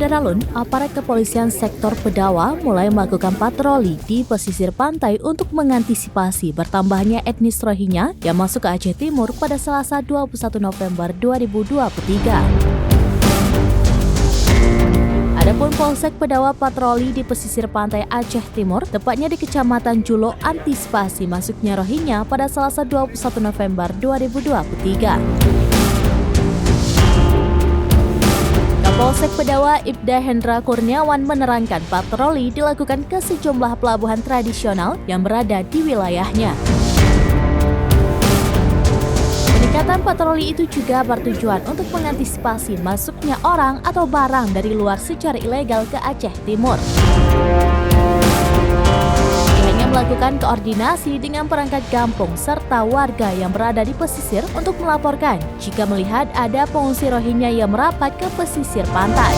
Daralun, aparat kepolisian sektor Pedawa mulai melakukan patroli di pesisir pantai untuk mengantisipasi bertambahnya etnis Rohingya yang masuk ke Aceh Timur pada Selasa 21 November 2023. Adapun Polsek Pedawa patroli di pesisir pantai Aceh Timur, tepatnya di Kecamatan Julo, antisipasi masuknya Rohingya pada Selasa 21 November 2023. Polsek Pedawa Ibda Hendra Kurniawan menerangkan patroli dilakukan ke sejumlah pelabuhan tradisional yang berada di wilayahnya. Peningkatan patroli itu juga bertujuan untuk mengantisipasi masuknya orang atau barang dari luar secara ilegal ke Aceh Timur. Melakukan koordinasi dengan perangkat kampung serta warga yang berada di pesisir untuk melaporkan jika melihat ada pengungsi Rohingya yang merapat ke pesisir pantai.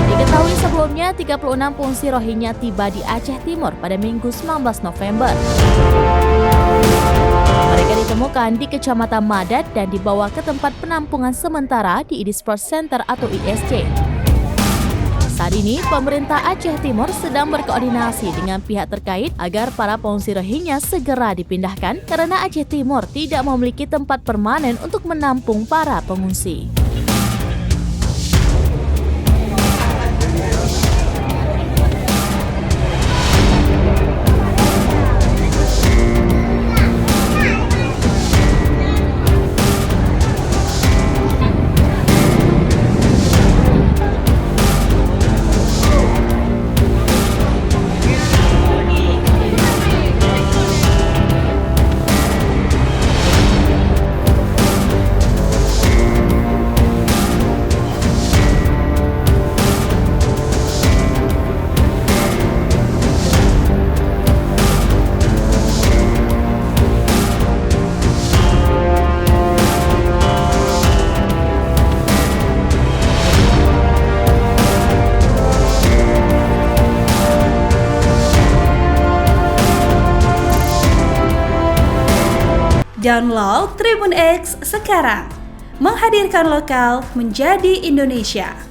Diketahui sebelumnya 36 pengungsi Rohingya tiba di Aceh Timur pada Minggu 19 November. Mereka ditemukan di Kecamatan Madat dan dibawa ke tempat penampungan sementara di ID Sport Center atau ISC. Saat ini, pemerintah Aceh Timur sedang berkoordinasi dengan pihak terkait agar para pengungsi Rohingya segera dipindahkan karena Aceh Timur tidak memiliki tempat permanen untuk menampung para pengungsi. Download Tribun X sekarang, menghadirkan lokal menjadi Indonesia.